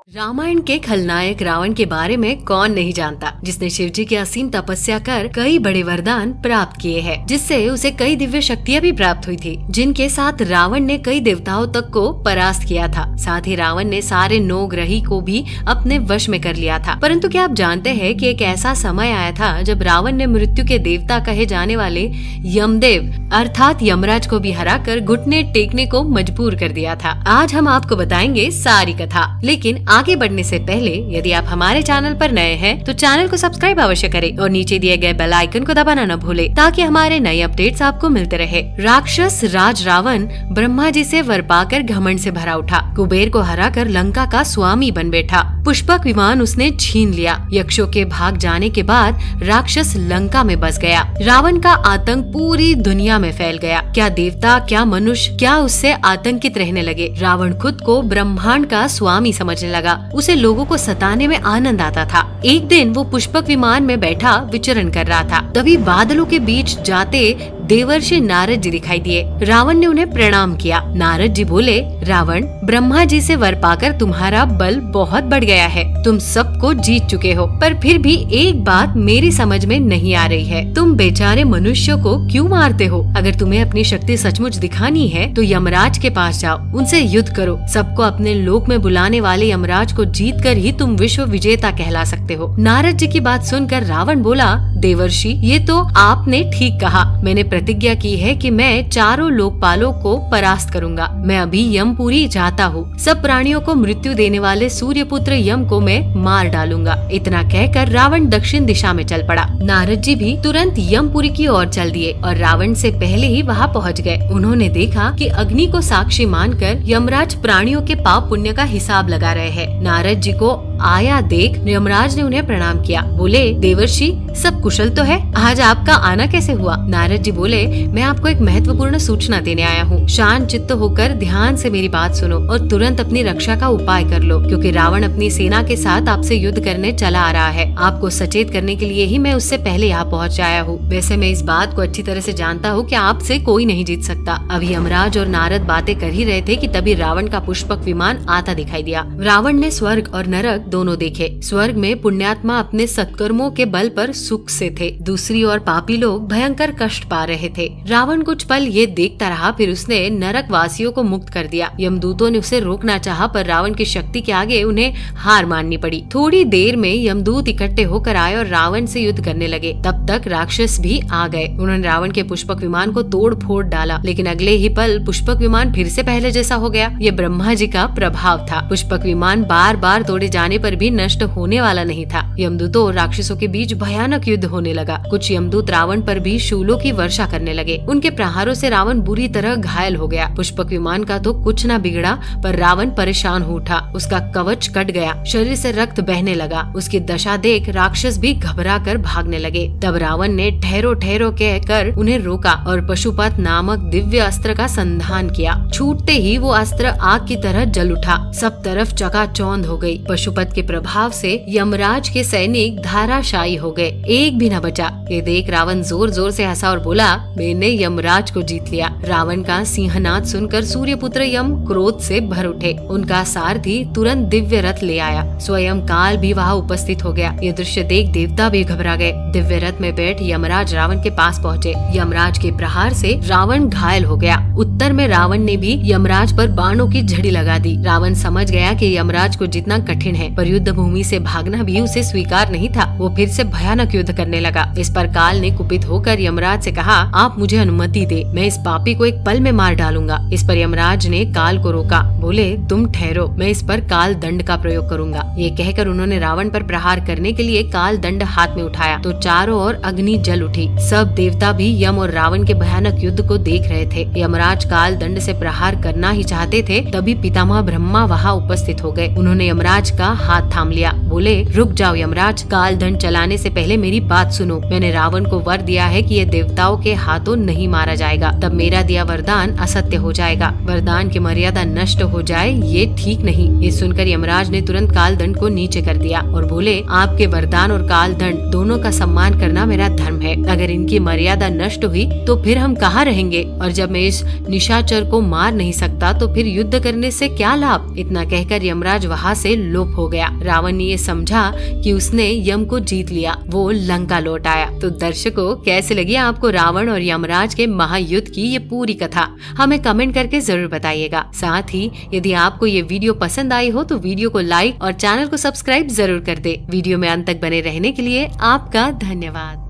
रामायण के खलनायक रावण के बारे में कौन नहीं जानता, जिसने शिव जी की असीम तपस्या कर कई बड़े वरदान प्राप्त किए हैं, जिससे उसे कई दिव्य शक्तियां भी प्राप्त हुई थी, जिनके साथ रावण ने कई देवताओं तक को परास्त किया था। साथ ही रावण ने सारे 9 ग्रही को भी अपने वश में कर लिया था। परंतु क्या आप जानते हैं कि एक ऐसा समय आया था जब रावण ने मृत्यु के देवता कहे जाने वाले यमदेव अर्थात यमराज को भी हराकर घुटने टेकने को मजबूर कर दिया था। आज हम आपको बताएंगे सारी कथा, लेकिन आगे बढ़ने से पहले यदि आप हमारे चैनल पर नए हैं तो चैनल को सब्सक्राइब अवश्य करें और नीचे दिए गए बेल आइकन को दबाना न भूलें ताकि हमारे नए अपडेट्स आपको मिलते रहे। राक्षस राज रावण ब्रह्मा जी से वर पाकर घमंड से भरा उठा, कुबेर को हराकर लंका का स्वामी बन बैठा। पुष्पक विमान उसने छीन लिया। यक्षों के भाग जाने के बाद राक्षस लंका में बस गया। रावण का आतंक पूरी दुनिया में फैल गया। क्या देवता, क्या मनुष्य, क्या उससे आतंकित रहने लगे। रावण खुद को ब्रह्मांड का स्वामी समझने लगा। उसे लोगों को सताने में आनंद आता था। एक दिन वो पुष्पक विमान में बैठा विचरण कर रहा था, तभी बादलों के बीच जाते देवर्षि नारद जी दिखाई दिए। रावण ने उन्हें प्रणाम किया। नारद जी बोले, रावण, ब्रह्मा जी से वर पाकर तुम्हारा बल बहुत बढ़ गया है। तुम सबको जीत चुके हो, पर फिर भी एक बात मेरी समझ में नहीं आ रही है। तुम बेचारे मनुष्यों को क्यों मारते हो? अगर तुम्हें अपनी शक्ति सचमुच दिखानी है तो यमराज के पास जाओ, उनसे युद्ध करो। सबको अपने लोक में बुलाने वाले यमराज को जीत कर ही तुम विश्व विजेता कहला सकते हो। नारद जी की बात सुनकर रावण बोला, देवर्षि, ये तो आपने ठीक कहा। मैंने प्रतिज्ञा की है कि मैं चारों लोकपालों को परास्त करूंगा। मैं अभी यमपुरी जाता हूँ। सब प्राणियों को मृत्यु देने वाले सूर्यपुत्र यम को मैं मार डालूंगा। इतना कहकर रावण दक्षिण दिशा में चल पड़ा। नारद जी भी तुरंत यमपुरी की ओर चल दिए और रावण से पहले ही वहाँ पहुँच गए। उन्होंने देखा कि अग्नि को साक्षी मानकर यमराज प्राणियों के पाप पुण्य का हिसाब लगा रहे हैं। नारद जी को आया देख यमराज ने उन्हें प्रणाम किया। बोले, देवर्षि, सब कुशल तो है? आज आपका आना कैसे हुआ? नारद जी बोले, मैं आपको एक महत्वपूर्ण सूचना देने आया हूँ। शांत चित्त होकर ध्यान से मेरी बात सुनो और तुरंत अपनी रक्षा का उपाय कर लो, क्योंकि रावण अपनी सेना के साथ आपसे युद्ध करने चला आ रहा है। आपको सचेत करने के लिए ही मैं उससे पहले यहाँ पहुँच आया हूँ। वैसे मैं इस बात को अच्छी तरह से जानता हूँ कि आपसे कोई नहीं जीत सकता। अभी यमराज और नारद बातें कर ही रहे थे कि तभी रावण का पुष्पक विमान आता दिखाई दिया। रावण ने स्वर्ग और नरक दोनों देखे। स्वर्ग में पुण्यात्मा अपने सत्कर्मों के बल पर सुख से थे, दूसरी ओर पापी लोग भयंकर कष्ट पा रहे थे। रावण कुछ पल ये देखता रहा, फिर उसने नरक वासियों को मुक्त कर दिया। यमदूतों ने उसे रोकना चाहा, पर रावण की शक्ति के आगे उन्हें हार माननी पड़ी। थोड़ी देर में यमदूत इकट्ठे होकर आए और रावण से युद्ध करने लगे। तब तक राक्षस भी आ गए। उन्होंने रावण के पुष्पक विमान को तोड़ फोड़ डाला, लेकिन अगले ही पल पुष्पक विमान फिर से पहले जैसा हो गया। ये ब्रह्मा जी का प्रभाव था। पुष्पक विमान बार बार तोड़े जाने पर भी नष्ट होने वाला नहीं था। यमदूतों और राक्षसों के बीच भयानक युद्ध होने लगा। कुछ यमदूत रावण पर भी शूलों की वर्षा करने लगे। उनके प्रहारों से रावण बुरी तरह घायल हो गया। पुष्पक विमान का तो कुछ न बिगड़ा, पर रावण परेशान हो उठा। उसका कवच कट गया, शरीर से रक्त बहने लगा। उसकी दशा देख राक्षस भी घबरा कर भागने लगे। तब रावण ने ठहरो ठहरो कहकर उन्हें रोका और पशुपत नामक दिव्य अस्त्र का संधान किया। छूटते ही वो अस्त्र आग की तरह जल उठा। सब तरफ चकाचौंध हो गई। पशुपत के प्रभाव से यमराज के सैनिक धाराशायी हो गए, एक भी न बचा। ये देख रावण जोर जोर से हंसा और बोला, मैंने यमराज को जीत लिया। रावण का सिंहनाद सुनकर सूर्यपुत्र यम क्रोध से भर उठे। उनका सारथी तुरंत दिव्य रथ ले आया। स्वयं काल भी वहाँ उपस्थित हो गया। ये दृश्य देख देवता भी घबरा गए। दिव्य रथ में बैठ यमराज रावण के पास पहुँचे। यमराज के प्रहार से रावण घायल हो गया। उत्तर में रावण ने भी यमराज पर बाणों की झड़ी लगा दी। रावण समझ गया कि यमराज को जीतना कठिन है, पर युद्ध भूमि से भागना भी उसे स्वीकार नहीं था। वो फिर से भयानक युद्ध करने लगा। इस पर काल ने कुपित होकर यमराज से कहा, आप मुझे अनुमति दे, मैं इस पापी को एक पल में मार डालूंगा। इस पर यमराज ने काल को रोका। बोले, तुम ठहरो, मैं इस पर काल दंड का प्रयोग करूंगा। ये कहकर उन्होंने रावण पर प्रहार करने के लिए काल दंड हाथ में उठाया तो चारों ओर अग्नि जल उठी। सब देवता भी यम और रावण के भयानक युद्ध को देख रहे थे। यमराज काल दंड से प्रहार करना ही चाहते थे, तभी पितामह ब्रह्मा वहाँ उपस्थित हो गए। उन्होंने यमराज का हाथ थाम लिया। बोले, रुक जाओ यमराज, काल दंड चलाने से पहले मेरी बात सुनो, मैंने रावण को वर दिया है कि ये देवताओं के हाथों नहीं मारा जाएगा, तब मेरा दिया वरदान असत्य हो जाएगा, वरदान की मर्यादा नष्ट हो जाए ये ठीक नहीं। ये सुनकर यमराज ने तुरंत काल दंड को नीचे कर दिया और बोले, आपके वरदान और काल दंड दोनों का सम्मान करना मेरा धर्म है। अगर इनकी मर्यादा नष्ट हुई तो फिर हम कहाँ रहेंगे, और जब मैं इस निशाचर को मार नहीं सकता तो फिर युद्ध करने से क्या लाभ। इतना कहकर यमराज वहाँ से लोप हो गया। रावण ने ये समझा कि उसने यम को जीत लिया, वो लंका लौट आया। तो दर्शकों, कैसे लगी आपको रावण और यमराज के महायुद्ध की ये पूरी कथा, हमें कमेंट करके जरूर बताइएगा। साथ ही यदि आपको ये वीडियो पसंद आई हो तो वीडियो को लाइक और चैनल को सब्सक्राइब जरूर कर दे। वीडियो में अंत तक बने रहने के लिए आपका धन्यवाद।